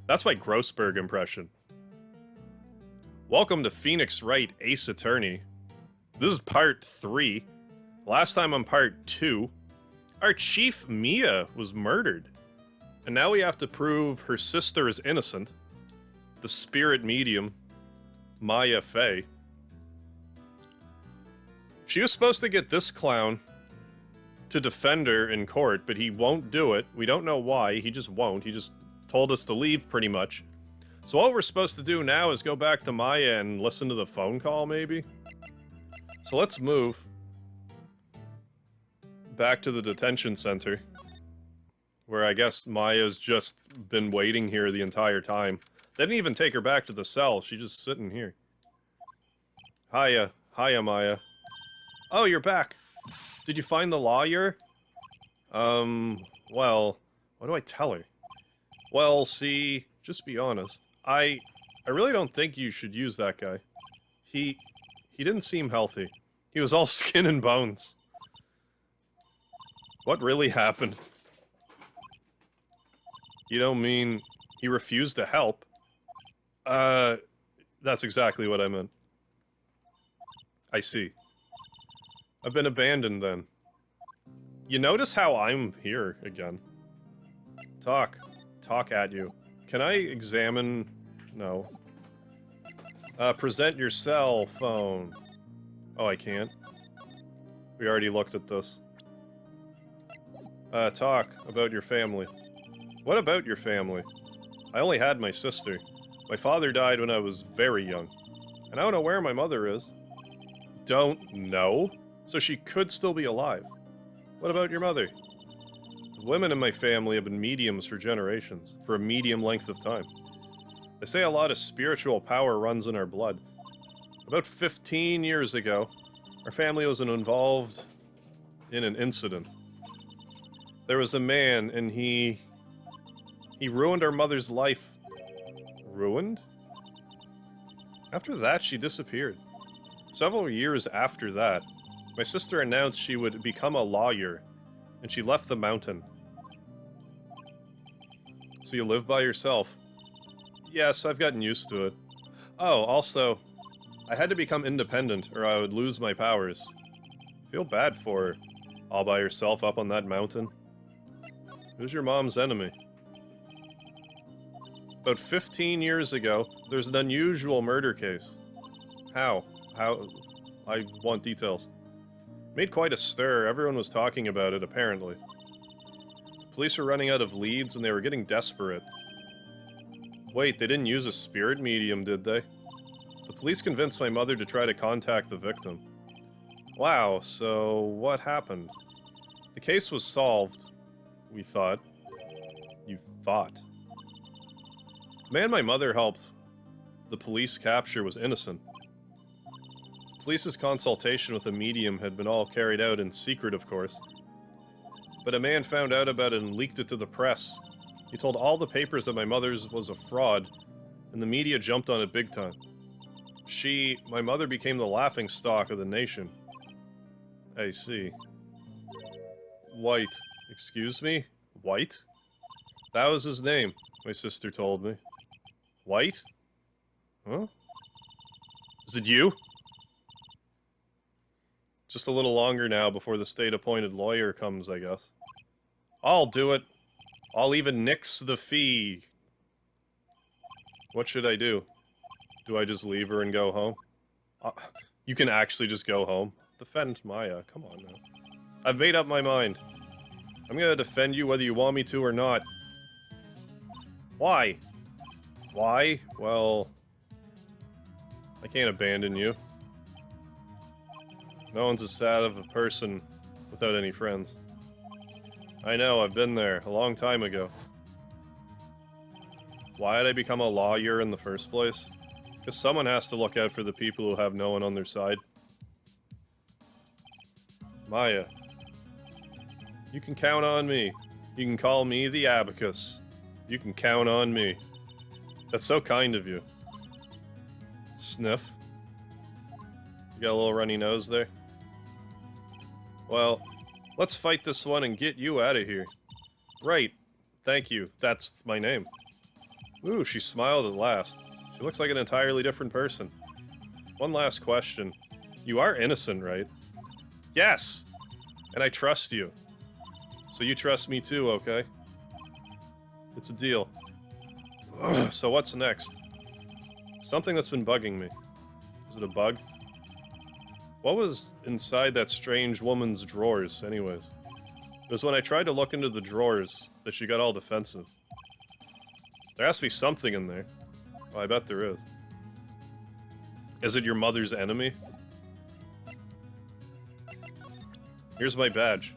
That's my Grossberg impression. Welcome to Phoenix Wright Ace Attorney. This is part 3. Last time on part 2, our chief Mia was murdered. And now we have to prove her sister is innocent. The spirit medium, Maya Fey. She was supposed to get this clown to defend her in court, but he won't do it. We don't know why. He just won't. He just told us to leave, pretty much. So what we're supposed to do now is go back to Maya and listen to the phone call, maybe? So let's move back to the detention center, where I guess Maya's just been waiting here the entire time. They didn't even take her back to the cell. She's just sitting here. Hiya. Hiya, Maya. Oh, you're back. Did you find the lawyer? Well, what do I tell her? Well, see, just be honest. I really don't think you should use that guy. He didn't seem healthy. He was all skin and bones. What really happened? You don't mean he refused to help? That's exactly what I meant. I see. I've been abandoned then. You notice how I'm here again? Talk at you. Can I examine? No. Present your cell phone. Oh, I can't. We already looked at this. Talk about your family. What about your family? I only had my sister. My father died when I was very young. And I don't know where my mother is. Don't know? So she could still be alive. What about your mother? The women in my family have been mediums for generations, for a medium length of time. They say a lot of spiritual power runs in our blood. About 15 years ago, our family was involved in an incident. There was a man, and he ruined our mother's life. Ruined? After that, she disappeared. Several years after that, my sister announced she would become a lawyer, and she left the mountain. So you live by yourself? Yes, I've gotten used to it. Oh, also, I had to become independent, or I would lose my powers. Feel bad for her, all by herself up on that mountain. Who's your mom's enemy? About 15 years ago, there's an unusual murder case. How? I want details. Made quite a stir. Everyone was talking about it, apparently. The police were running out of leads, and they were getting desperate. Wait, they didn't use a spirit medium, did they? The police convinced my mother to try to contact the victim. Wow, so what happened? The case was solved, we thought. You thought. The man my mother helped the police capture was innocent. The police's consultation with a medium had been all carried out in secret, of course. But a man found out about it and leaked it to the press. He told all the papers that my mother's was a fraud, and the media jumped on it big time. My mother became the laughingstock of the nation. I see. White. Excuse me? White? That was his name, my sister told me. White? Huh? Is it you? Just a little longer now before the state-appointed lawyer comes, I guess. I'll do it. I'll even nix the fee. What should I do? Do I just leave her and go home? You can actually just go home. Defend Maya. Come on now. I've made up my mind. I'm gonna defend you whether you want me to or not. Why? Why? Well, I can't abandon you. No one's as sad of a person without any friends. I know, I've been there a long time ago. Why did I become a lawyer in the first place? Because someone has to look out for the people who have no one on their side. Maya. You can count on me. You can call me the Abacus. You can count on me. That's so kind of you. Sniff. You got a little runny nose there? Well, let's fight this one and get you out of here. Right. Thank you. That's my name. Ooh, she smiled at last. She looks like an entirely different person. One last question. You are innocent, right? Yes! And I trust you. So you trust me too, okay? It's a deal. Ugh, so what's next? Something that's been bugging me. Is it a bug? What was inside that strange woman's drawers, anyways? It was when I tried to look into the drawers that she got all defensive. There has to be something in there. Oh, I bet there is. Is it your mother's enemy? Here's my badge.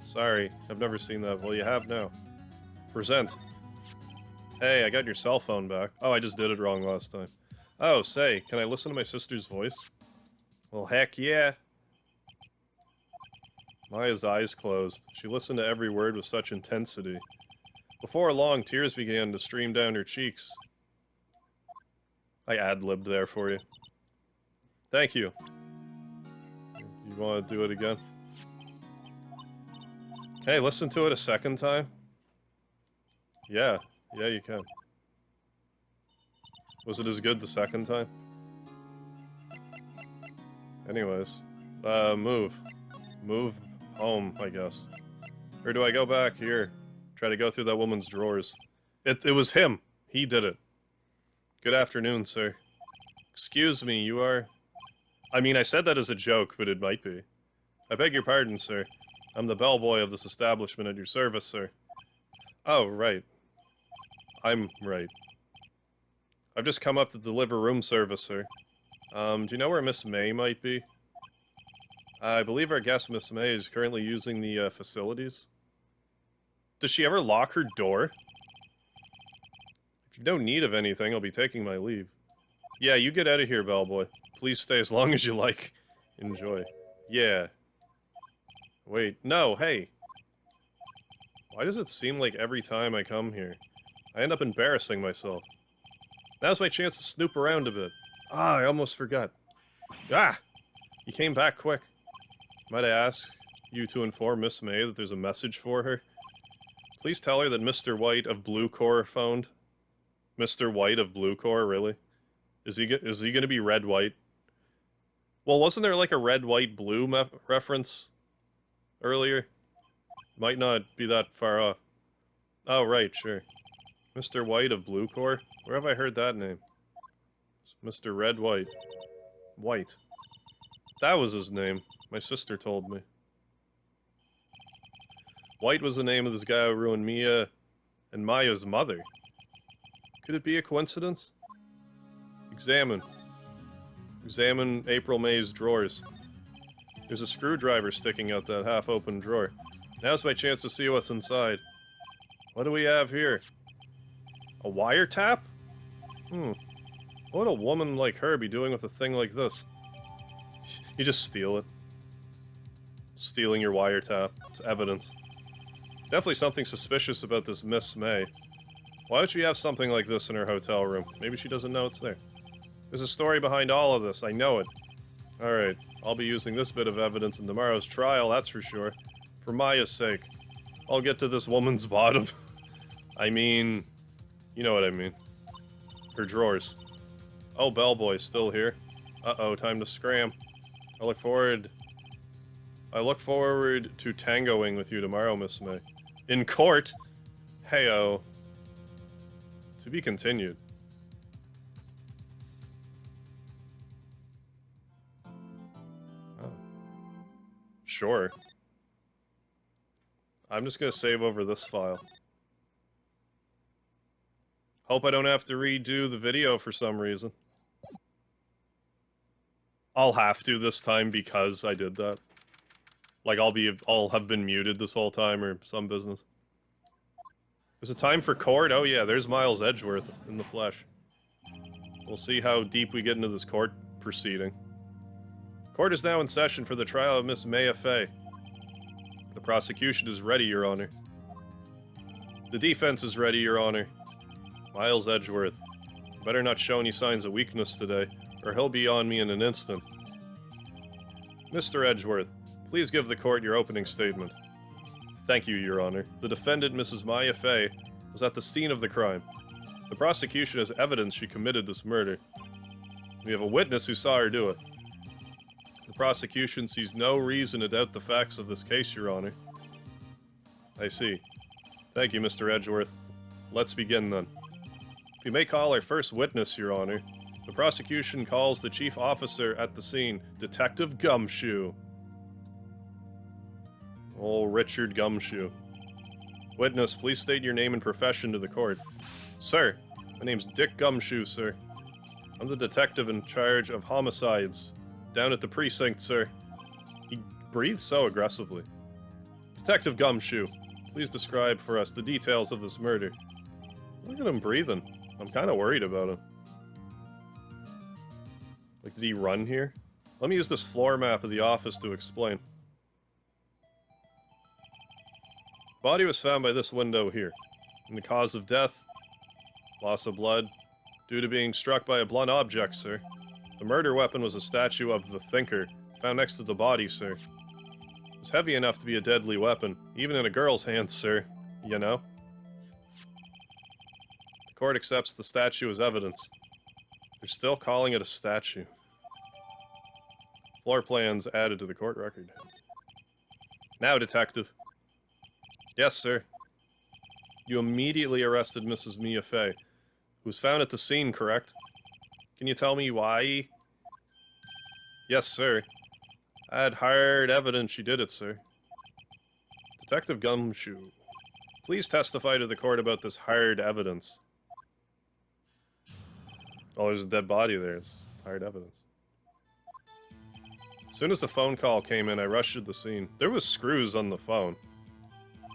Sorry, I've never seen that. Well, you have now. Present. Hey, I got your cell phone back. Oh, I just did it wrong last time. Oh, say, can I listen to my sister's voice? Well, heck yeah. Maya's eyes closed. She listened to every word with such intensity. Before long, tears began to stream down her cheeks. I ad-libbed there for you. Thank you. You want to do it again? Can I listen to it a second time? Yeah. Yeah, you can. Was it as good the second time? Anyways. Move. Move home, I guess. Or do I go back here? Try to go through that woman's drawers. It was him. He did it. Good afternoon, sir. Excuse me, you are... I mean, I said that as a joke, but it might be. I beg your pardon, sir. I'm the bellboy of this establishment at your service, sir. Oh, right. I'm right. I've just come up to deliver room service, sir. Do you know where Miss May might be? I believe our guest, Miss May, is currently using the facilities. Does she ever lock her door? If you've no need of anything, I'll be taking my leave. Yeah, you get out of here, bellboy. Please stay as long as you like. Enjoy. Yeah. Wait, no, hey. Why does it seem like every time I come here, I end up embarrassing myself? Now's my chance to snoop around a bit. Ah, I almost forgot. Ah! You came back quick. Might I ask you to inform Miss May that there's a message for her? Please tell her that Mr. White of Blue Corps phoned. Mr. White of Blue Corps, really? Is he gonna be red white? Well, wasn't there like a red white blue reference earlier? Might not be that far off. Oh, right, sure. Mr. White of Blue Corps? Where have I heard that name? Mr. Red White. White. That was his name. My sister told me. White was the name of this guy who ruined Mia and Maya's mother. Could it be a coincidence? Examine. Examine April May's drawers. There's a screwdriver sticking out that half-open drawer. Now's my chance to see what's inside. What do we have here? A wiretap? What would a woman like her be doing with a thing like this? You just steal it. Stealing your wiretap. It's evidence. Definitely something suspicious about this Miss May. Why would she have something like this in her hotel room? Maybe she doesn't know it's there. There's a story behind all of this, I know it. Alright, I'll be using this bit of evidence in tomorrow's trial, that's for sure. For Maya's sake. I'll get to this woman's bottom. I mean... You know what I mean. Her drawers. Oh, bellboy's still here. Uh-oh, time to scram. I look forward to tangoing with you tomorrow, Miss May. In court? Heyo. To be continued. Oh. Sure. I'm just gonna save over this file. Hope I don't have to redo the video for some reason. I'll have to this time because I did that. Like, I'll have been muted this whole time or some business. Is it time for court? Oh yeah, there's Miles Edgeworth in the flesh. We'll see how deep we get into this court proceeding. Court is now in session for the trial of Miss Maya Fey. The prosecution is ready, Your Honor. The defense is ready, Your Honor. Miles Edgeworth. Better not show any signs of weakness today, or he'll be on me in an instant. Mr. Edgeworth, please give the court your opening statement. Thank you, Your Honor. The defendant, Mrs. Maya Fey, was at the scene of the crime. The prosecution has evidence she committed this murder. We have a witness who saw her do it. The prosecution sees no reason to doubt the facts of this case, Your Honor. I see. Thank you, Mr. Edgeworth. Let's begin then. If you may call our first witness, Your Honor. The prosecution calls the chief officer at the scene, Detective Gumshoe. Oh, Richard Gumshoe. Witness, please state your name and profession to the court. Sir, my name's Dick Gumshoe, sir. I'm the detective in charge of homicides. Down at the precinct, sir. He breathes so aggressively. Detective Gumshoe, please describe for us the details of this murder. Look at him breathing. I'm kind of worried about him. Like, did he run here? Let me use this floor map of the office to explain. The body was found by this window here. And the cause of death? Loss of blood. Due to being struck by a blunt object, sir. The murder weapon was a statue of the Thinker, found next to the body, sir. It was heavy enough to be a deadly weapon, even in a girl's hands, sir. You know? The court accepts the statue as evidence. They're still calling it a statue. Floor plans added to the court record. Now, detective. Yes, sir. You immediately arrested Mrs. Mia Fey, who was found at the scene, correct? Can you tell me why? Yes, sir. I had hard evidence she did it, sir. Detective Gumshoe, please testify to the court about this hard evidence. Oh, there's a dead body there. It's hard evidence. As soon as the phone call came in, I rushed to the scene. There was screws on the phone.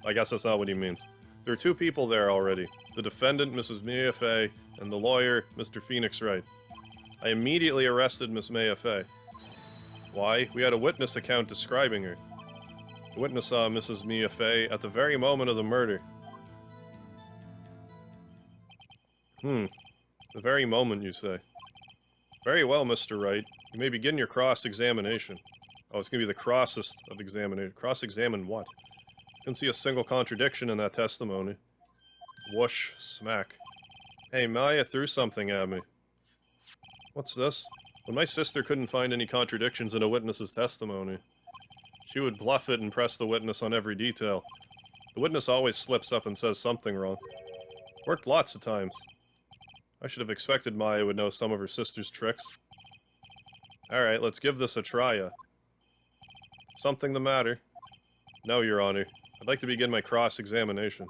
I guess that's not what he means. There were two people there already. The defendant, Mrs. Mia Fey, and the lawyer, Mr. Phoenix Wright. I immediately arrested Miss Mia Fey. Why? We had a witness account describing her. The witness saw Mrs. Mia Fey at the very moment of the murder. The very moment, you say. Very well, Mr. Wright. You may begin your cross-examination. Oh, it's gonna be the crossest of examination. Cross-examine what? Couldn't see a single contradiction in that testimony. Whoosh, smack. Hey, Maya threw something at me. What's this? When my sister couldn't find any contradictions in a witness's testimony, she would bluff it and press the witness on every detail. The witness always slips up and says something wrong. Worked lots of times. I should have expected Maya would know some of her sister's tricks. Alright, let's give this a try. Something the matter? No, Your Honor. I'd like to begin my cross-examination.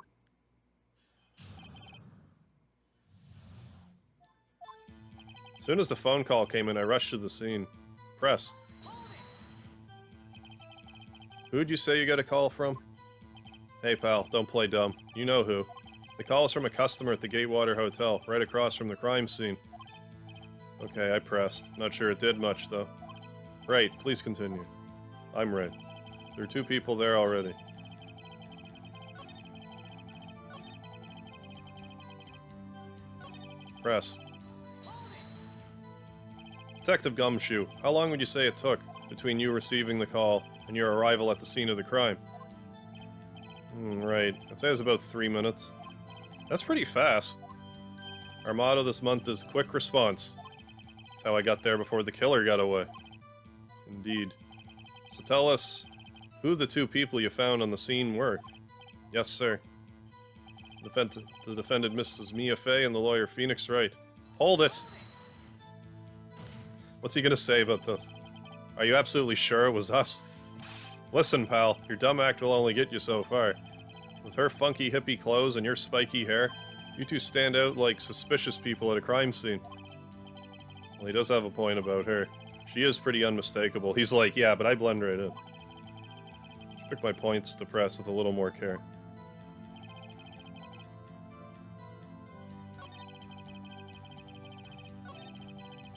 As soon as the phone call came in, I rushed to the scene. Press. Who'd you say you got a call from? Hey, pal, don't play dumb. You know who. The call is from a customer at the Gatewater Hotel, right across from the crime scene. Okay, I pressed. Not sure it did much, though. Right, please continue. I'm right. There are two people there already. Press. Detective Gumshoe, how long would you say it took between you receiving the call and your arrival at the scene of the crime? Right. I'd say it was about 3 minutes. That's pretty fast. Our motto this month is quick response. That's how I got there before the killer got away. Indeed. So tell us who the two people you found on the scene were. Yes, sir. The defendant, Mrs. Mia Fey, and the lawyer, Phoenix Wright. Hold it! What's he gonna say about this? Are you absolutely sure it was us? Listen, pal, your dumb act will only get you so far. With her funky hippie clothes and your spiky hair, you two stand out like suspicious people at a crime scene. Well, he does have a point about her. She is pretty unmistakable. He's like, yeah, but I blend right in. Should pick my points to press with a little more care.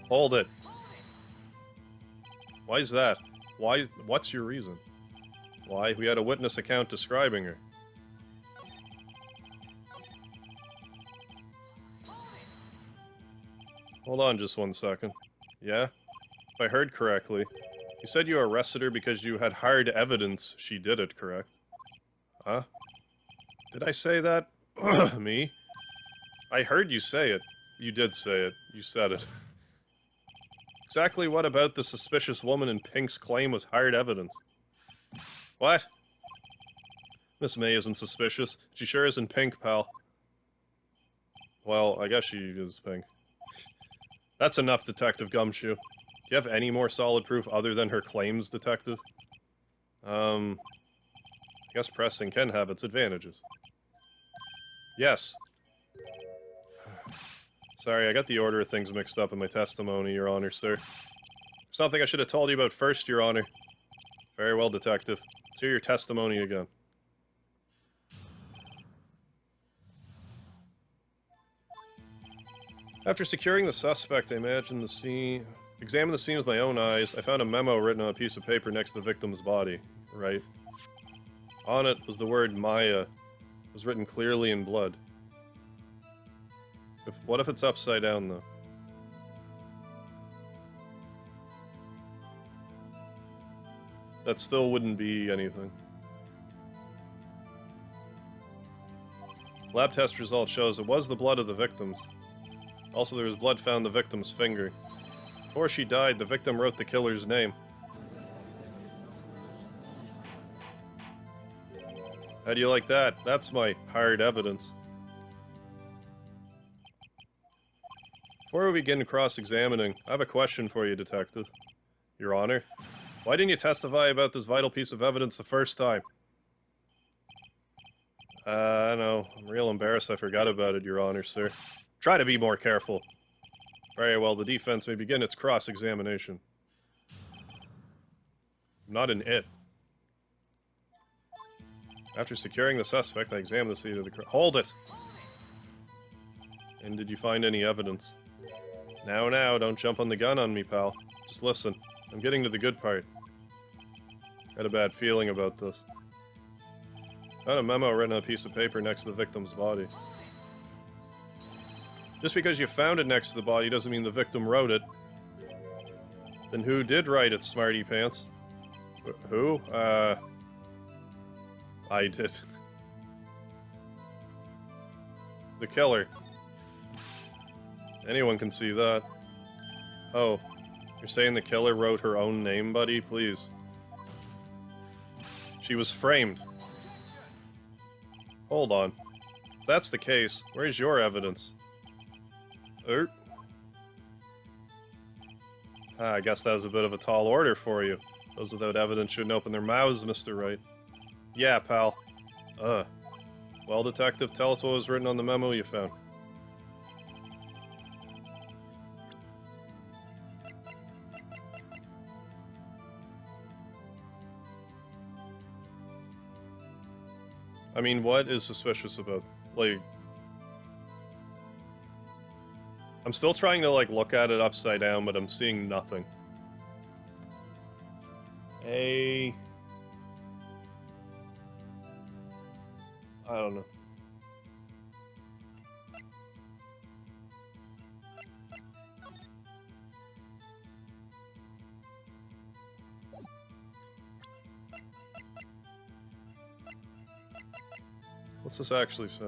Hold it. Why is that? Why? What's your reason? Why? We had a witness account describing her. Hold on just 1 second. Yeah? If I heard correctly, you said you arrested her because you had hard evidence she did it, correct? Huh? Did I say that? Me? I heard you say it. You did say it. You said it. Exactly what about the suspicious woman in Pink's claim was hard evidence? What? Miss May isn't suspicious. She sure isn't Pink, pal. Well, I guess she is Pink. That's enough, Detective Gumshoe. Do you have any more solid proof other than her claims, Detective? I guess pressing can have its advantages. Yes. Sorry, I got the order of things mixed up in my testimony, Your Honor, sir. Something I should have told you about first, Your Honor. Very well, Detective. Let's hear your testimony again. After securing the suspect, I examined the scene with my own eyes. I found a memo written on a piece of paper next to the victim's body. Right. On it was the word Maya. It was written clearly in blood. What if it's upside down, though? That still wouldn't be anything. Lab test result shows it was the blood of the victims. Also, there was blood found on the victim's finger. Before she died, the victim wrote the killer's name. How do you like that? That's my hard evidence. Before we begin cross-examining, I have a question for you, Detective. Your Honor, why didn't you testify about this vital piece of evidence the first time? I know. I'm real embarrassed I forgot about it, Your Honor, sir. Try to be more careful. Very well, the defense may begin its cross-examination. Not an it. After securing the suspect, I examined the scene of the crime. Hold it! And did you find any evidence? Now, don't jump on the gun on me, pal. Just listen. I'm getting to the good part. Had a bad feeling about this. Found a memo written on a piece of paper next to the victim's body. Just because you found it next to the body doesn't mean the victim wrote it. Then who did write it, smarty pants? Who? I did. The killer. Anyone can see that. Oh, you're saying the killer wrote her own name, buddy? Please. She was framed. Hold on. If that's the case, where's your evidence? I guess that was a bit of a tall order for you. Those without evidence shouldn't open their mouths, Mr. Wright. Yeah, pal. Well, Detective, tell us what was written on the memo you found. I mean, what is suspicious about, like... I'm still trying to, like, look at it upside down, but I'm seeing nothing. I don't know. What's this actually say?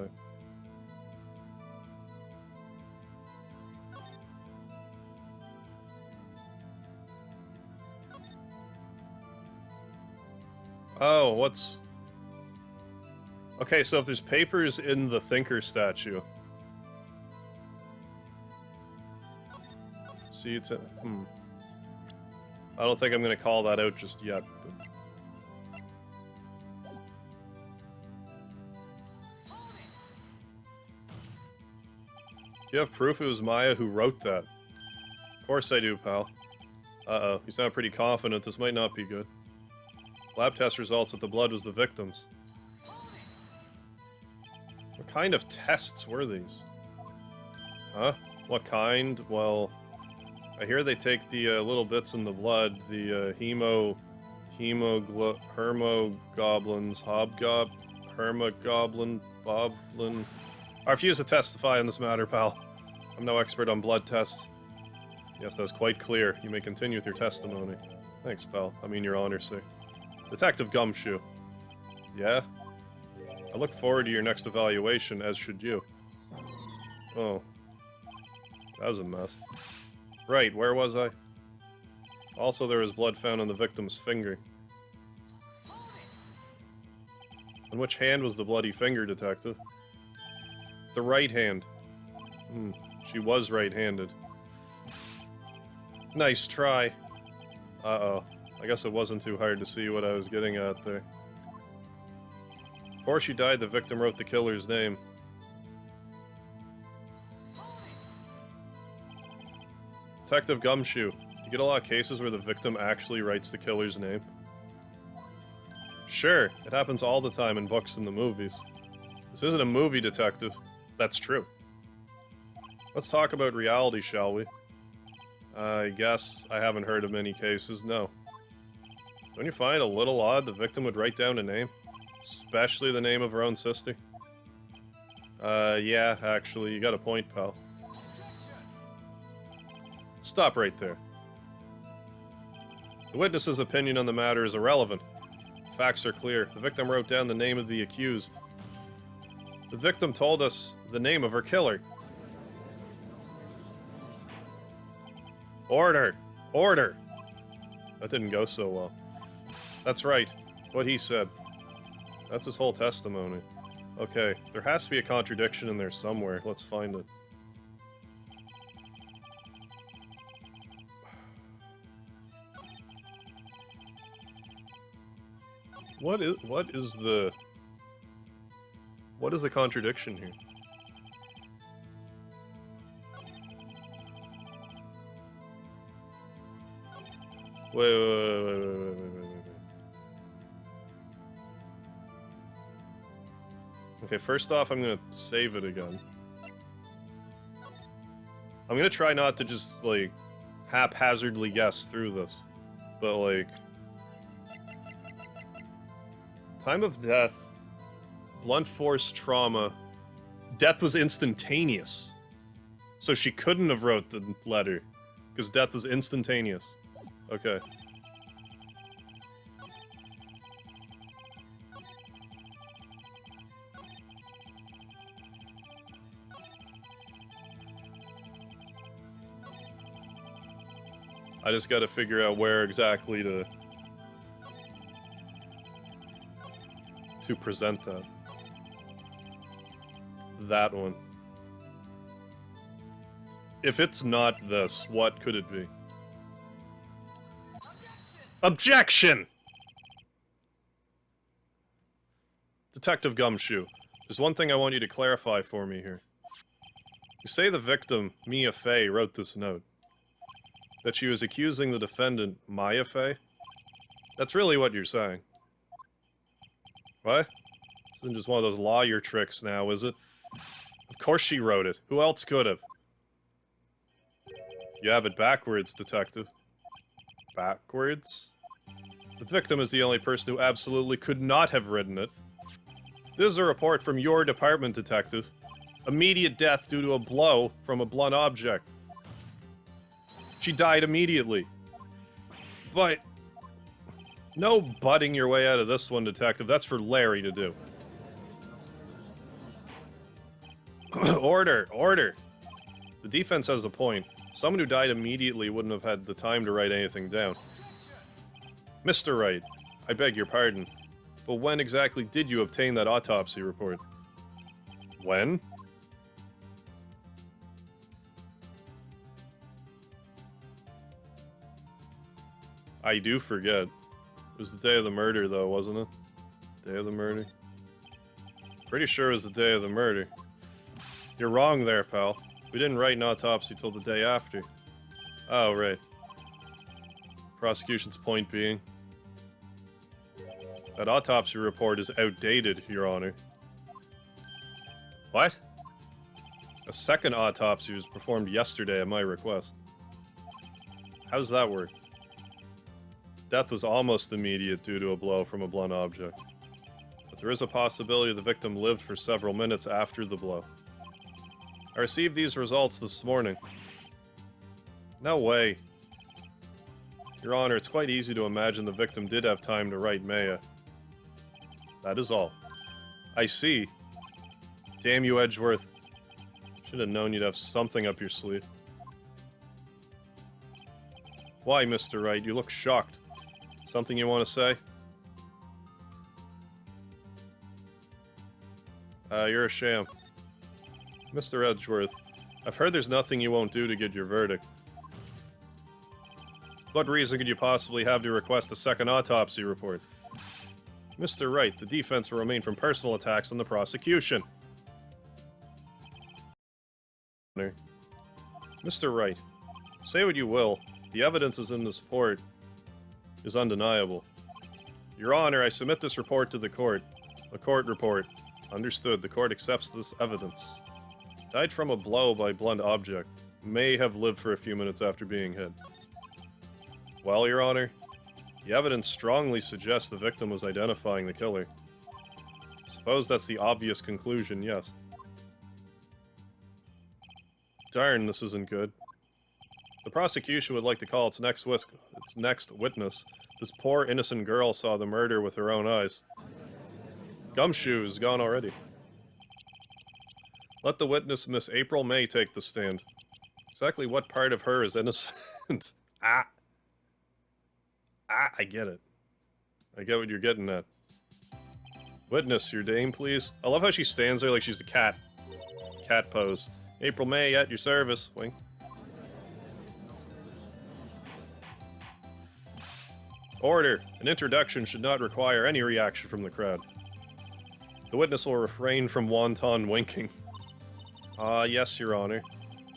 Oh, what's... Okay, so if there's papers in the Thinker statue... See, it's a... I don't think I'm gonna call that out just yet, but... Do you have proof it was Maya who wrote that? Of course I do, pal. Uh-oh, you sound pretty confident. This might not be good. Lab test results that the blood was the victim's. What kind of tests were these? Huh? What kind? Well, I hear they take the little bits in the blood, the hermogoblins, hermogoblin, boblin. I refuse to testify in this matter, pal. I'm no expert on blood tests. Yes, that's quite clear. You may continue with your testimony. Thanks, pal. I mean, Your Honor, sir. Detective Gumshoe. Yeah? I look forward to your next evaluation, as should you. Oh. That was a mess. Right, where was I? Also, there was blood found on the victim's finger. On which hand was the bloody finger, Detective? The right hand. She was right-handed. Nice try. Uh-oh. I guess it wasn't too hard to see what I was getting at there. Before she died, the victim wrote the killer's name. Detective Gumshoe, you get a lot of cases where the victim actually writes the killer's name? Sure, it happens all the time in books and the movies. This isn't a movie, Detective. That's true. Let's talk about reality, shall we? I guess I haven't heard of many cases, no. Don't you find it a little odd the victim would write down a name? Especially the name of her own sister? Yeah, actually, you got a point, pal. Stop right there. The witness's opinion on the matter is irrelevant. Facts are clear. The victim wrote down the name of the accused. The victim told us the name of her killer. Order! Order! That didn't go so well. That's right. What he said. That's his whole testimony. Okay, there has to be a contradiction in there somewhere. Let's find it. What is the contradiction here? Wait. Okay, first off, I'm gonna save it again. I'm gonna try not to just, like, haphazardly guess through this. But, like... Time of death. Blunt force trauma. Death was instantaneous. So she couldn't have wrote the letter. Because death was instantaneous. Okay. I just gotta figure out where exactly to present that. That one. If it's not this, what could it be? Objection! Detective Gumshoe, there's one thing I want you to clarify for me here. You say the victim, Mia Fey, wrote this note. That she was accusing the defendant, Maya Fey? That's really what you're saying. What? This isn't just one of those lawyer tricks now, is it? Of course she wrote it. Who else could have? You have it backwards, Detective. Backwards? The victim is the only person who absolutely could not have written it. This is a report from your department, Detective. Immediate death due to a blow from a blunt object. She died immediately. But... no butting your way out of this one, Detective. That's for Larry to do. Order! Order! The defense has a point. Someone who died immediately wouldn't have had the time to write anything down. Mr. Wright, I beg your pardon, but when exactly did you obtain that autopsy report? When? I do forget. It was the day of the murder, though, wasn't it? Day of the murder? Pretty sure it was the day of the murder. You're wrong there, pal. We didn't write an autopsy till the day after. Oh, right. Prosecution's point being... that autopsy report is outdated, Your Honor. What? A second autopsy was performed yesterday at my request. How does that work? Death was almost immediate due to a blow from a blunt object. But there is a possibility the victim lived for several minutes after the blow. I received these results this morning. No way. Your Honor, it's quite easy to imagine the victim did have time to write Maya. That is all. I see. Damn you, Edgeworth. Should have known you'd have something up your sleeve. Why, Mr. Wright? You look shocked. Something you want to say? You're a sham. Mr. Edgeworth, I've heard there's nothing you won't do to get your verdict. What reason could you possibly have to request a second autopsy report? Mr. Wright, the defense will remain from personal attacks on the prosecution. Mr. Wright, say what you will, the evidence is in this report is undeniable. Your Honor, I submit this report to the court. A court report. Understood. The court accepts this evidence. Died from a blow by blunt object. May have lived for a few minutes after being hit. Well, Your Honor, the evidence strongly suggests the victim was identifying the killer. Suppose that's the obvious conclusion, yes. Darn, this isn't good. The prosecution would like to call its next witness. This poor innocent girl saw the murder with her own eyes. Gumshoe is gone already. Let the witness, Miss April May, take the stand. Exactly what part of her is innocent? I get it. I get what you're getting at. Witness, your name, please. I love how she stands there like she's a cat. Cat pose. April May, at your service. Wink. Order. An introduction should not require any reaction from the crowd. The witness will refrain from wanton winking. Yes, Your Honor.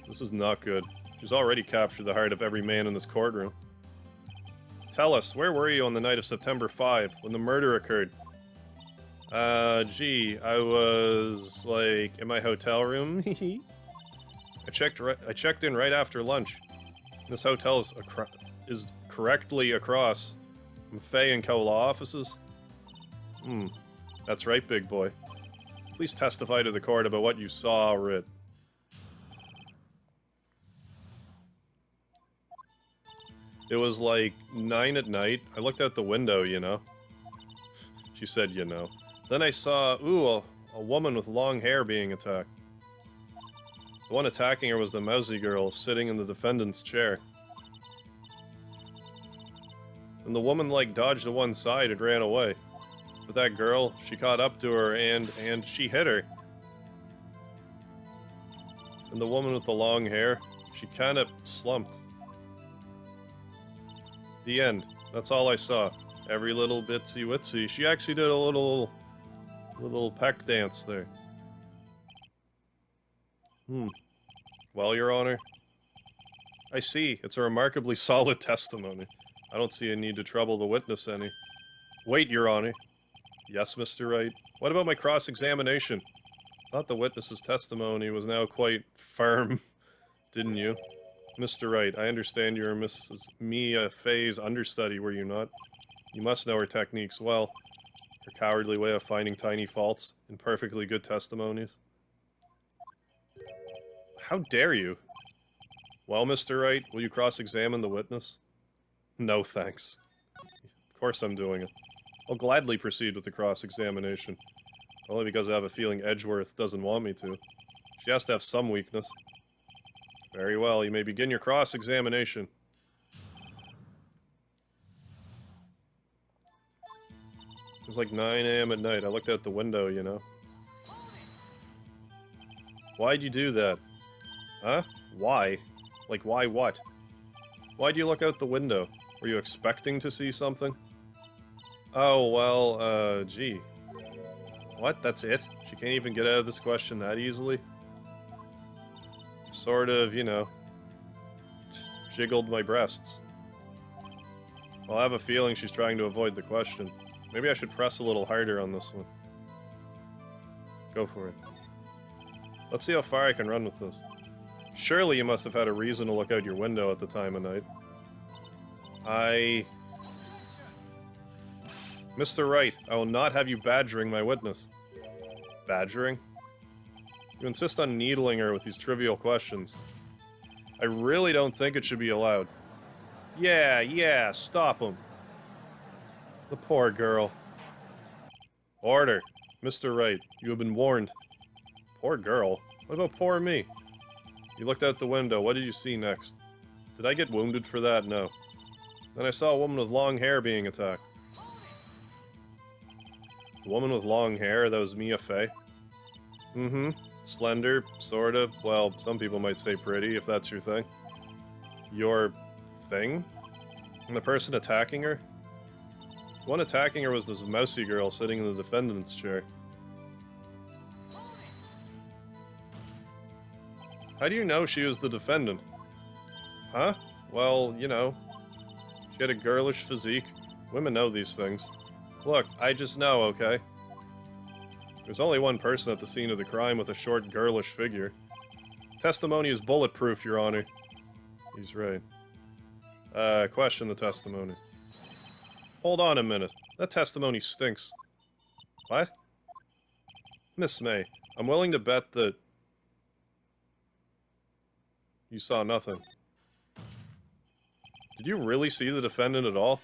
This is not good. She's already captured the heart of every man in this courtroom. Tell us, where were you on the night of September 5, when the murder occurred? Gee, I was, like, in my hotel room. I checked in right after lunch. This hotel is correctly across from Fay and Co. law offices. That's right, big boy. Please testify to the court about what you saw, Writ. It was like 9 at night. I looked out the window, you know. She said, you know. Then I saw, a woman with long hair being attacked. The one attacking her was the mousy girl sitting in the defendant's chair. And the woman, like, dodged to one side and ran away. But that girl, she caught up to her and she hit her. And the woman with the long hair, she kind of slumped. The end. That's all I saw. Every little bitsy witsy. She actually did a little peck dance there. Well, Your Honor. I see. It's a remarkably solid testimony. I don't see a need to trouble the witness any. Wait, Your Honor. Yes, Mr. Wright. What about my cross-examination? Thought the witness's testimony was now quite firm, didn't you? Mr. Wright, I understand you were Mrs. Mia Fay's understudy, were you not? You must know her techniques well. Her cowardly way of finding tiny faults in perfectly good testimonies. How dare you? Well, Mr. Wright, will you cross-examine the witness? No, thanks. Of course I'm doing it. I'll gladly proceed with the cross-examination. Only because I have a feeling Edgeworth doesn't want me to. She has to have some weakness. Very well, you may begin your cross-examination. It was like 9 a.m. at night. I looked out the window, you know. Why'd you do that? Huh? Why? Like, why what? Why'd you look out the window? Were you expecting to see something? Oh, well, gee. What? That's it? She can't even get out of this question that easily? Sort of, you know, jiggled my breasts. Well, I have a feeling she's trying to avoid the question. Maybe I should press a little harder on this one. Go for it. Let's see how far I can run with this. Surely you must have had a reason to look out your window at the time of night. Mr. Wright, I will not have you badgering my witness. Badgering? You insist on needling her with these trivial questions. I really don't think it should be allowed. Yeah, stop him. The poor girl. Order. Mr. Wright, you have been warned. Poor girl. What about poor me? You looked out the window. What did you see next? Did I get wounded for that? No. Then I saw a woman with long hair being attacked. A woman with long hair? That was Mia Fey? Mm-hmm. Slender, sorta. Well, some people might say pretty, if that's your thing. Your thing? And the person attacking her? The one attacking her was this mousy girl sitting in the defendant's chair. How do you know she was the defendant? Huh? Well, you know. She had a girlish physique. Women know these things. Look, I just know, okay? There's only one person at the scene of the crime with a short, girlish figure. Testimony is bulletproof, Your Honor. He's right. Question the testimony. Hold on a minute. That testimony stinks. What? Miss May, I'm willing to bet that you saw nothing. Did you really see the defendant at all?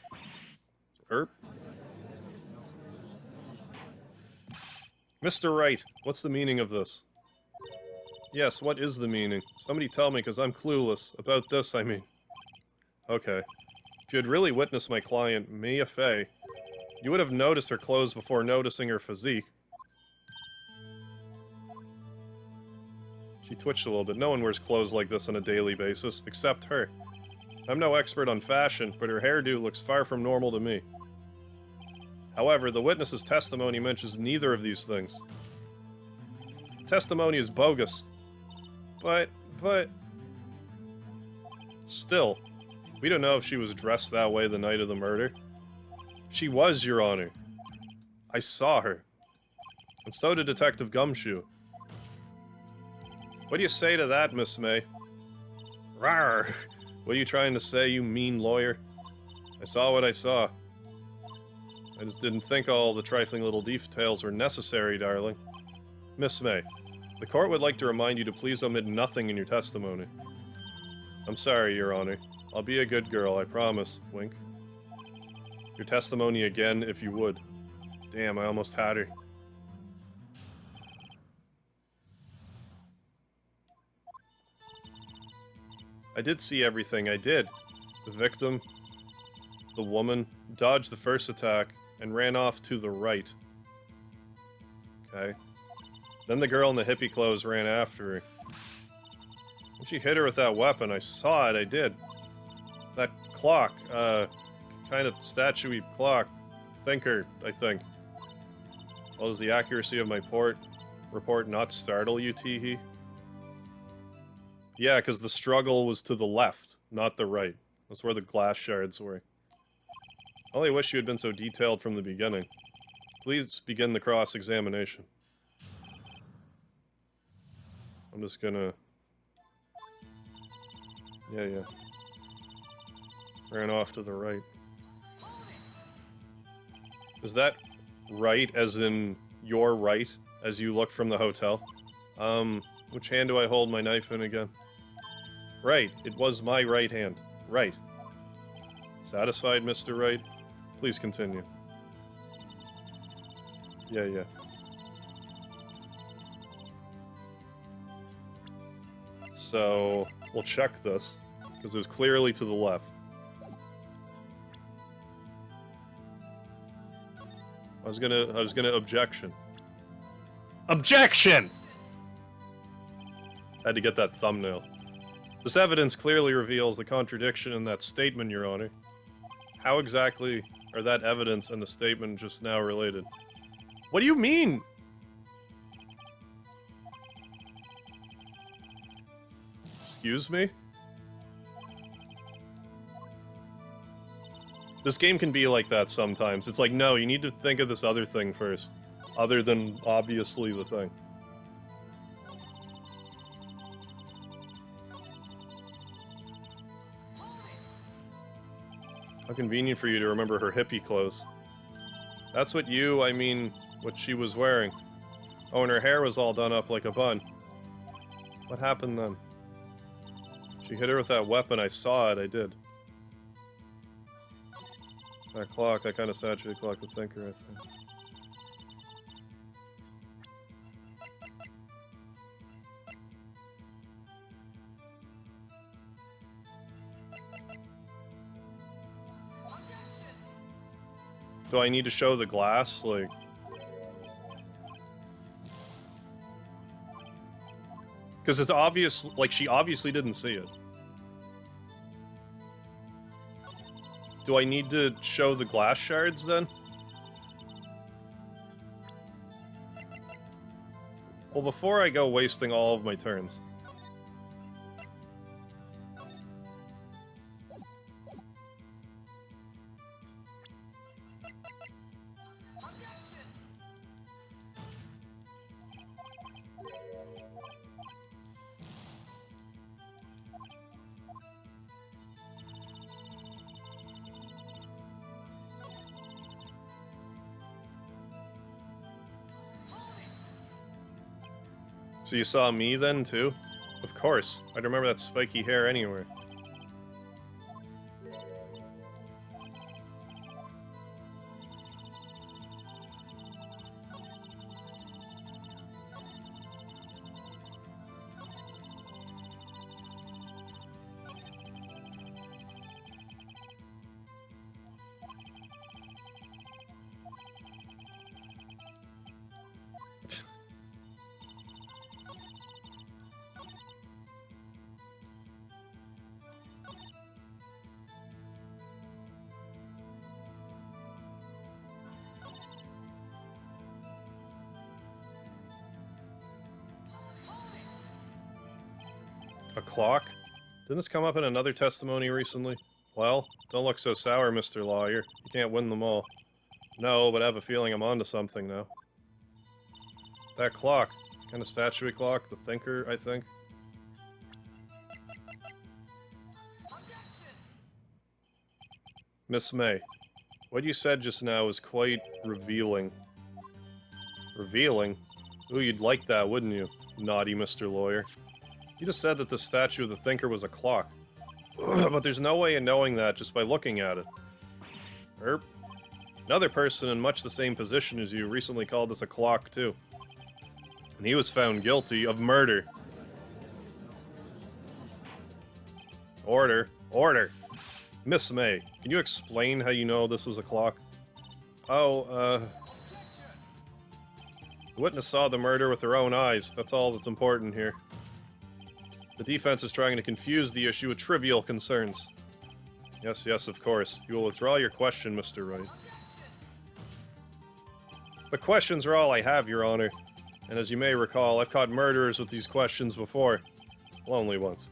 Mr. Wright, what's the meaning of this? Yes, what is the meaning? Somebody tell me, because I'm clueless. About this, I mean. Okay. If you had really witnessed my client, Mia Fey, you would have noticed her clothes before noticing her physique. She twitched a little bit. No one wears clothes like this on a daily basis, except her. I'm no expert on fashion, but her hairdo looks far from normal to me. However, the witness's testimony mentions neither of these things. The testimony is bogus. But... Still, we don't know if she was dressed that way the night of the murder. She was, Your Honor. I saw her. And so did Detective Gumshoe. What do you say to that, Miss May? Rawr! What are you trying to say, you mean lawyer? I saw what I saw. I just didn't think all the trifling little details were necessary, darling. Miss May, the court would like to remind you to please omit nothing in your testimony. I'm sorry, Your Honor. I'll be a good girl, I promise. Wink. Your testimony again, if you would. Damn, I almost had her. I did see everything, I did. The victim, the woman, dodged the first attack, and ran off to the right. Okay. Then the girl in the hippie clothes ran after her. When she hit her with that weapon, I saw it, I did. That clock, kind of statuey clock, thinker, I think. Well, does the accuracy of my report not startle you, Teehee? Yeah, because the struggle was to the left, not the right. That's where the glass shards were. I only wish you had been so detailed from the beginning. Please begin the cross-examination. I'm just gonna... Yeah. Ran off to the right. Is that right, as in your right, as you look from the hotel? Which hand do I hold my knife in again? Right, it was my right hand. Right. Satisfied, Mr. Wright? Please continue. Yeah. So, we'll check this, because it was clearly to the left. I was gonna objection. Objection! Had to get that thumbnail. This evidence clearly reveals the contradiction in that statement, Your Honor. How exactly are that evidence and the statement just now related? What do you mean? Excuse me? This game can be like that sometimes. It's like, no, you need to think of this other thing first. Other than, obviously, the thing. How convenient for you to remember her hippie clothes. That's what what she was wearing. Oh, and her hair was all done up like a bun. What happened then? She hit her with that weapon. I saw it, I did. That clock, that kind of statue clock, the thinker, I think. Do I need to show the glass? Like... Because it's obvious, like, she obviously didn't see it. Do I need to show the glass shards, then? Well, before I go wasting all of my turns. So you saw me then, too? Of course. I'd remember that spiky hair anywhere. A clock? Didn't this come up in another testimony recently? Well, don't look so sour, Mr. Lawyer. You can't win them all. No, but I have a feeling I'm onto something now. That clock. Kind of statuary clock, the Thinker, I think. Miss May, what you said just now was quite revealing. Revealing? Ooh, you'd like that, wouldn't you? Naughty Mr. Lawyer. You just said that the statue of the Thinker was a clock. But there's no way of knowing that just by looking at it. Erp. Another person in much the same position as you recently called this a clock, too. And he was found guilty of murder. Order. Order! Miss May, can you explain how you know this was a clock? Oh, the witness saw the murder with her own eyes. That's all that's important here. The defense is trying to confuse the issue with trivial concerns. Yes, yes, of course. You will withdraw your question, Mr. Wright. The questions are all I have, Your Honor. And as you may recall, I've caught murderers with these questions before. Well, only once.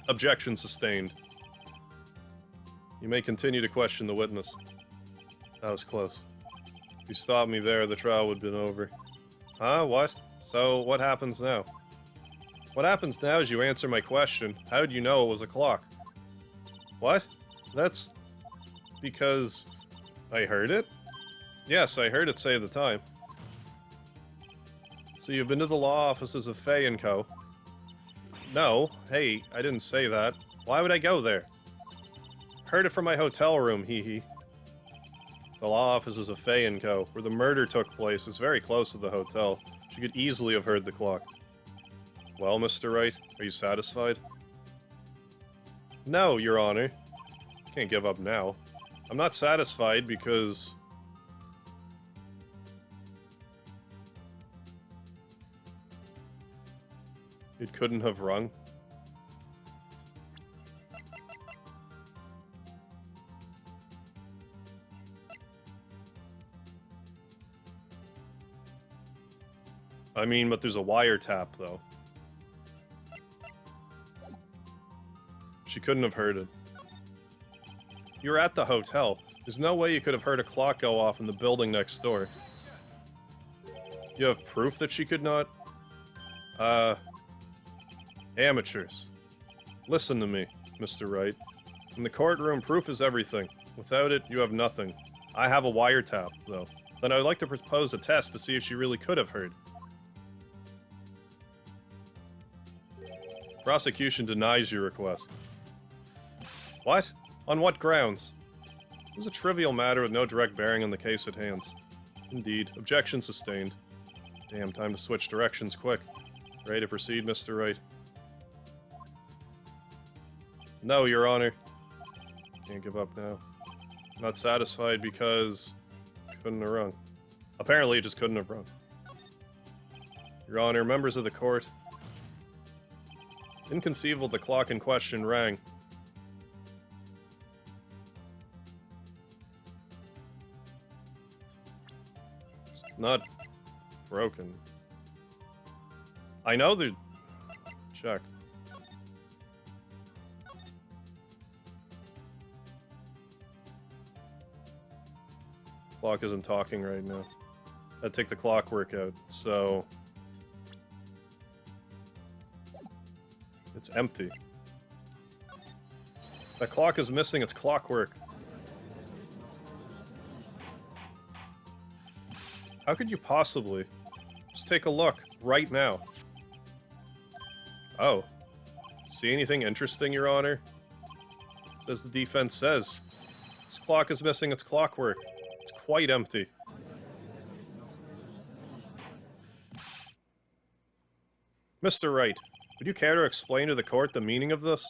Objection sustained. You may continue to question the witness. That was close. If you stopped me there, the trial would have been over. Huh? What? So, what happens now? What happens now is you answer my question. How do you know it was a clock? What? That's... because... I heard it? Yes, I heard it say the time. So you've been to the law offices of Fay & Co. No. Hey, I didn't say that. Why would I go there? Heard it from my hotel room, hee hee. The law offices of Fay & Co., where the murder took place, is very close to the hotel. She could easily have heard the clock. Well, Mr. Wright, are you satisfied? No, Your Honor. Can't give up now. I'm not satisfied because... it couldn't have rung. I mean, but there's a wiretap, though. She couldn't have heard it. You're at the hotel. There's no way you could have heard a clock go off in the building next door. You have proof that she could not? Amateurs. Listen to me, Mr. Wright. In the courtroom, proof is everything. Without it, you have nothing. I have a wiretap, though. Then I'd like to propose a test to see if she really could have heard. Prosecution denies your request. What? On what grounds? This is a trivial matter with no direct bearing on the case at hand. Indeed. Objection sustained. Damn, time to switch directions quick. Ready to proceed, Mr. Wright? No, Your Honor. Can't give up now. Not satisfied because... couldn't have rung. Apparently, it just couldn't have rung. Your Honor, members of the court. Inconceivable the clock in question rang. It's not broken. I know they're... check. Clock isn't talking right now. I'd take the clockwork out, so... it's empty. That clock is missing its clockwork. How could you possibly? Just take a look, right now. Oh. See anything interesting, Your Honor? As the defense says. This clock is missing its clockwork. It's quite empty. Mr. Wright, would you care to explain to the court the meaning of this?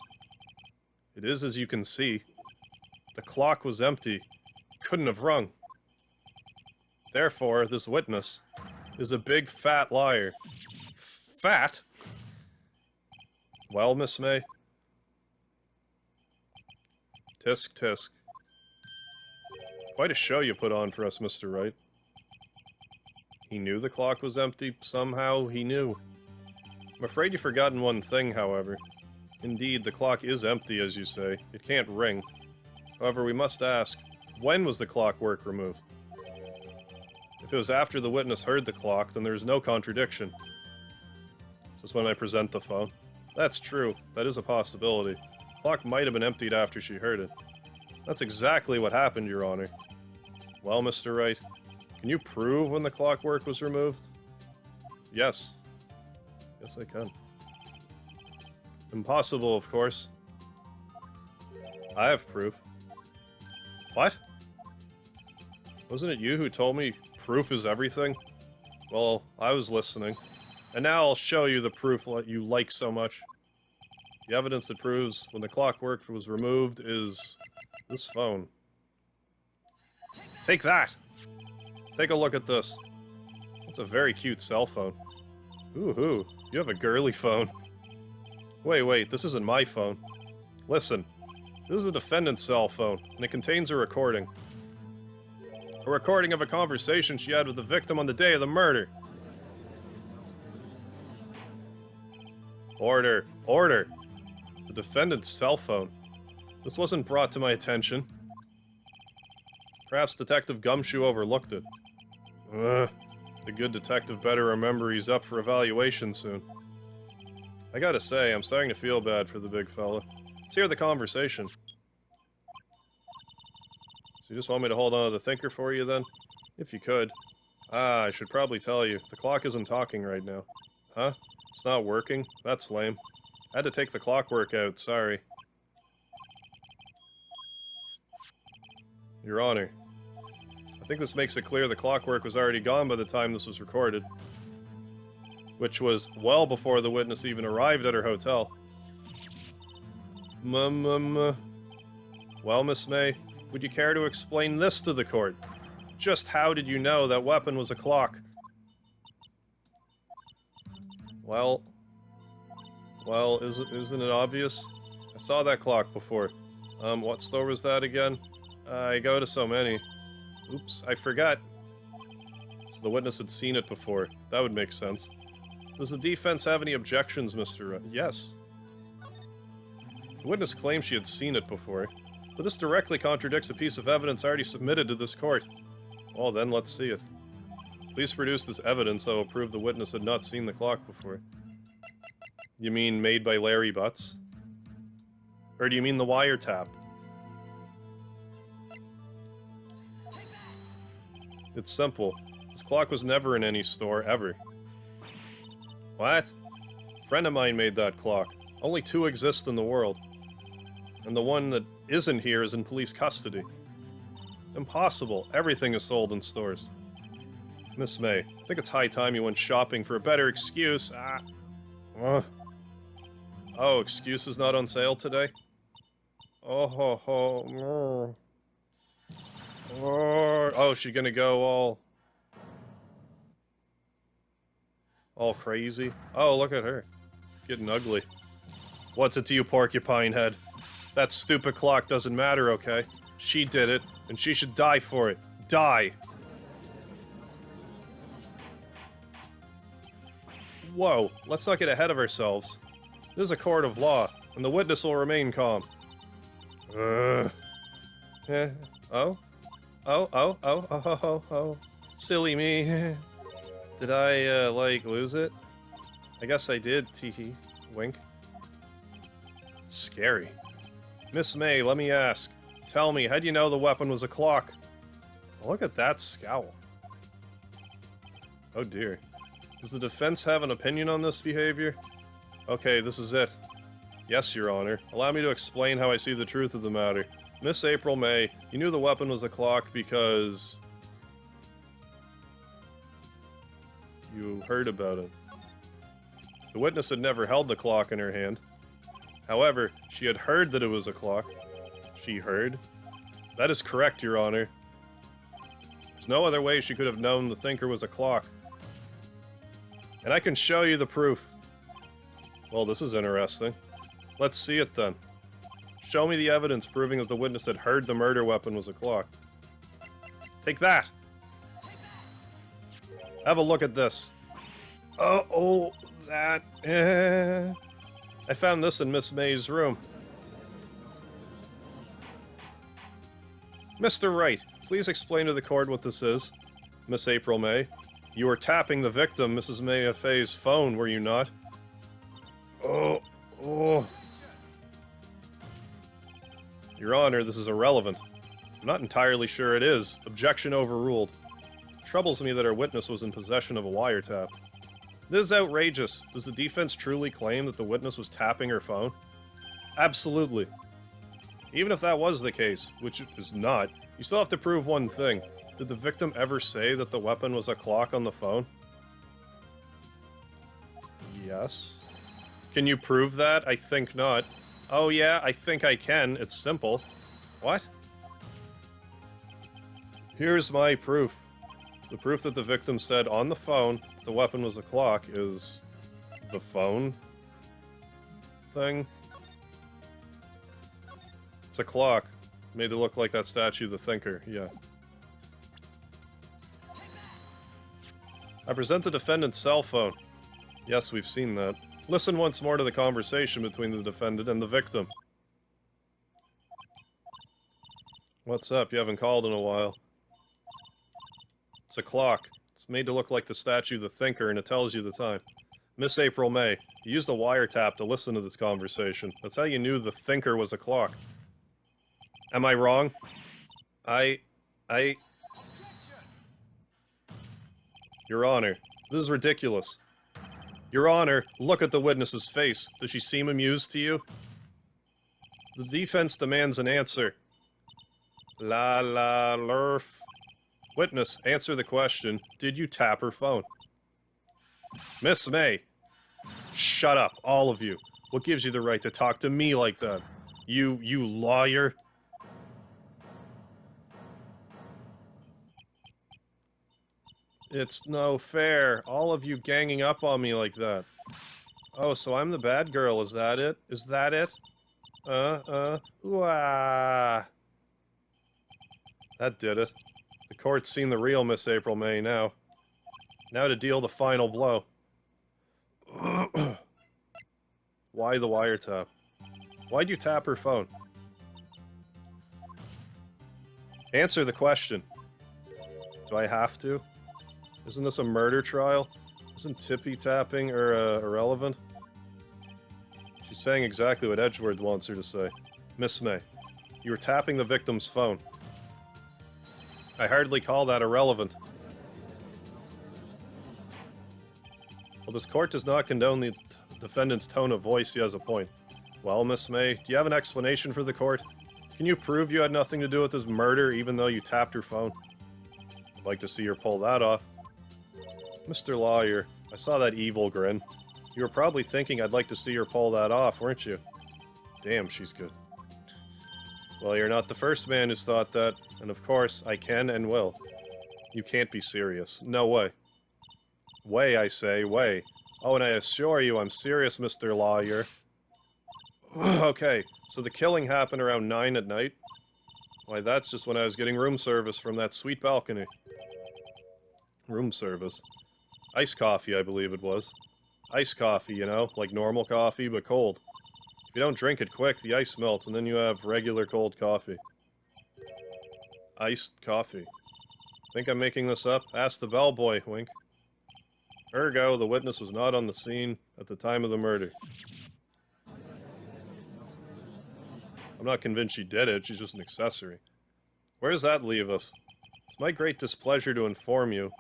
It is as you can see. The clock was empty. Couldn't have rung. Therefore, this witness is a big fat liar. Fat? Well, Miss May? Tisk, tisk. Quite a show you put on for us, Mr. Wright. He knew the clock was empty. Somehow, he knew. I'm afraid you've forgotten one thing, however. Indeed, the clock is empty, as you say. It can't ring. However, we must ask, when was the clockwork removed? If it was after the witness heard the clock, then there's no contradiction. Just when I present the phone. That's true. That is a possibility. The clock might have been emptied after she heard it. That's exactly what happened, Your Honor. Well, Mr. Wright, can you prove when the clockwork was removed? Yes. Yes, I can. Impossible, of course. I have proof. What? Wasn't it you who told me proof is everything? Well, I was listening. And now I'll show you the proof you like so much. The evidence that proves when the clockwork was removed is this phone. Take that! Take a look at this. It's a very cute cell phone. Ooh, you have a girly phone. Wait, this isn't my phone. Listen, this is a defendant's cell phone, and it contains a recording. A recording of a conversation she had with the victim on the day of the murder. Order. Order. The defendant's cell phone. This wasn't brought to my attention. Perhaps Detective Gumshoe overlooked it. The good detective better remember he's up for evaluation soon. I gotta say, I'm starting to feel bad for the big fella. Let's hear the conversation. So you just want me to hold on to the thinker for you, then? If you could. I should probably tell you. The clock isn't talking right now. Huh? It's not working? That's lame. I had to take the clockwork out, sorry. Your Honor, I think this makes it clear the clockwork was already gone by the time this was recorded. Which was well before the witness even arrived at her hotel. Well, Miss May, would you care to explain this to the court? Just how did you know that weapon was a clock? Well, isn't it obvious? I saw that clock before. What store was that again? I go to so many. Oops, I forgot. So the witness had seen it before. That would make sense. Does the defense have any objections, Mr. Yes. The witness claims she had seen it before, but this directly contradicts a piece of evidence already submitted to this court. Well then, let's see it. Please produce this evidence that will prove the witness had not seen the clock before. You mean made by Larry Butts? Or do you mean the wiretap? It's simple. This clock was never in any store, ever. What? A friend of mine made that clock. Only 2 exist in the world. And the one that isn't here is in police custody. Impossible. Everything is sold in stores. Miss May, I think it's high time you went shopping for a better excuse. Oh, excuse is not on sale today? Oh ho ho. Oh, she gonna go all crazy? Oh, look at her. Getting ugly. What's it to you, porcupine head? That stupid clock doesn't matter, okay? She did it, and she should die for it. Die! Whoa, let's not get ahead of ourselves. This is a court of law, and the witness will remain calm. Oh? Oh? Oh. Silly me. Did I, like, lose it? I guess I did, teehee. Wink. Scary. Miss May, let me ask. Tell me, how'd you know the weapon was a clock? Look at that scowl. Oh dear. Does the defense have an opinion on this behavior? Okay, this is it. Yes, Your Honor. Allow me to explain how I see the truth of the matter. Miss April May, you knew the weapon was a clock because... you heard about it. The witness had never held the clock in her hand. However, she had heard that it was a clock. She heard? That is correct, Your Honor. There's no other way she could have known the thinker was a clock. And I can show you the proof. Well, this is interesting. Let's see it then. Show me the evidence proving that the witness had heard the murder weapon was a clock. Take that! Have a look at this. Oh, that... I found this in Miss May's room. Mr. Wright, please explain to the court what this is. Miss April May, you were tapping the victim, Mrs. May Fay's phone, were you not? Oh. Your Honor, this is irrelevant. I'm not entirely sure it is. Objection overruled. It troubles me that our witness was in possession of a wiretap. This is outrageous. Does the defense truly claim that the witness was tapping her phone? Absolutely. Even if that was the case, which it is not, you still have to prove one thing. Did the victim ever say that the weapon was a clock on the phone? Yes. Can you prove that? I think not. Oh yeah, I think I can. It's simple. What? Here's my proof. The proof that the victim said on the phone that the weapon was a clock is... the phone thing? It's a clock. Made to look like that statue, the Thinker, yeah. I present the defendant's cell phone. Yes, we've seen that. Listen once more to the conversation between the defendant and the victim. What's up? You haven't called in a while. It's a clock. It's made to look like the statue, the Thinker, and it tells you the time. Miss April May, you used a wiretap to listen to this conversation. That's how you knew the Thinker was a clock. Am I wrong? Your Honor, this is ridiculous. Your Honor, look at the witness's face. Does she seem amused to you? The defense demands an answer. La la lurf. Witness, answer the question. Did you tap her phone? Miss May. Shut up, all of you. What gives you the right to talk to me like that? You lawyer. It's no fair. All of you ganging up on me like that. Oh, so I'm the bad girl, is that it? Is that it? Wah. That did it. The court's seen the real Miss April May now. Now to deal the final blow. Why the wiretap? Why'd you tap her phone? Answer the question. Do I have to? Isn't this a murder trial? Isn't tippy-tapping irrelevant? She's saying exactly what Edgeworth wants her to say. Miss May, you were tapping the victim's phone. I hardly call that irrelevant. Well, this court does not condone the defendant's tone of voice. He has a point. Well, Miss May, do you have an explanation for the court? Can you prove you had nothing to do with this murder even though you tapped her phone? I'd like to see her pull that off. Mr. Lawyer, I saw that evil grin. You were probably thinking I'd like to see her pull that off, weren't you? Damn, she's good. Well, you're not the first man who's thought that, and of course, I can and will. You can't be serious. No way. Way, I say, way. Oh, and I assure you I'm serious, Mr. Lawyer. Okay, so the killing happened around 9 at night? Why, that's just when I was getting room service from that sweet balcony. Room service. Iced coffee, I believe it was. Iced coffee, you know, like normal coffee, but cold. If you don't drink it quick, the ice melts, and then you have regular cold coffee. Iced coffee. Think I'm making this up? Ask the bellboy, wink. Ergo, the witness was not on the scene at the time of the murder. I'm not convinced she did it, she's just an accessory. Where does that leave us? It's my great displeasure to inform you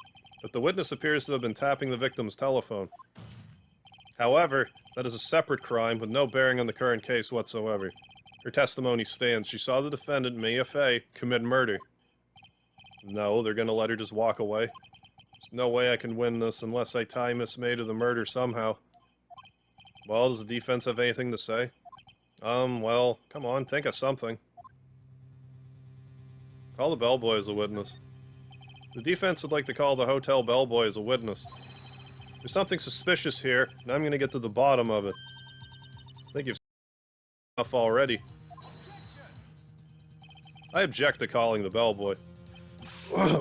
that the witness appears to have been tapping the victim's telephone. However, that is a separate crime with no bearing on the current case whatsoever. Her testimony stands. She saw the defendant, Mia Fey, commit murder. No, they're gonna let her just walk away. There's no way I can win this unless I tie Miss May to the murder somehow. Well, does the defense have anything to say? Well, come on, think of something. Call the bellboy as a witness. The defense would like to call the hotel bellboy as a witness. There's something suspicious here, and I'm gonna get to the bottom of it. I think you've seen enough already. I object to calling the bellboy.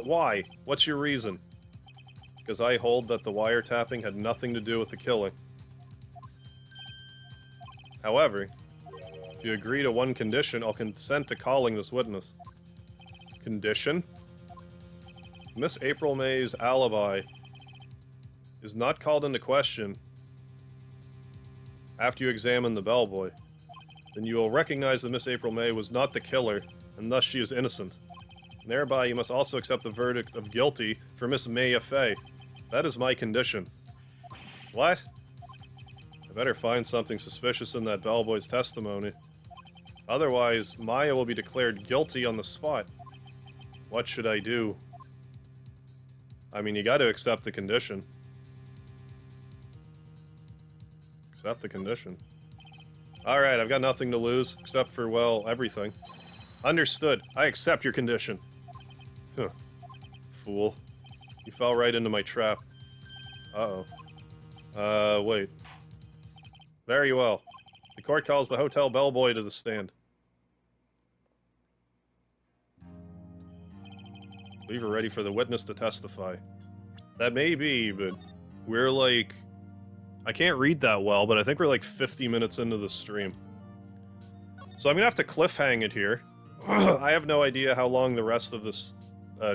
Why? What's your reason? Because I hold that the wiretapping had nothing to do with the killing. However, if you agree to one condition, I'll consent to calling this witness. Condition? Miss April May's alibi is not called into question after you examine the bellboy. Then you will recognize that Miss April May was not the killer, and thus she is innocent. And thereby, you must also accept the verdict of guilty for Miss Maya Fey. That is my condition. What? I better find something suspicious in that bellboy's testimony. Otherwise, Maya will be declared guilty on the spot. What should I do? I mean, you gotta accept the condition. Accept the condition. Alright, I've got nothing to lose, except for, well, everything. Understood. I accept your condition. Huh. Fool. You fell right into my trap. Uh-oh. Wait. Very well. The court calls the hotel bellboy to the stand. We were ready for the witness to testify. That may be, but we're like... I can't read that well, but I think we're like 50 minutes into the stream. So I'm gonna have to cliffhang it here. I have no idea how long the rest of this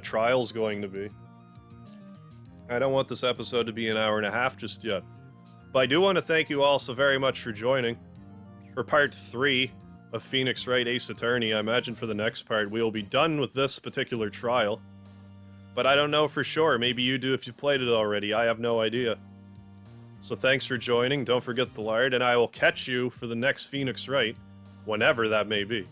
trial's going to be. I don't want this episode to be an hour and a half just yet. But I do want to thank you all so very much for joining. For part 3 of Phoenix Wright Ace Attorney, I imagine for the next part we will be done with this particular trial. But I don't know for sure. Maybe you do if you've played it already. I have no idea. So thanks for joining. Don't forget the lard, and I will catch you for the next Phoenix Wright, whenever that may be.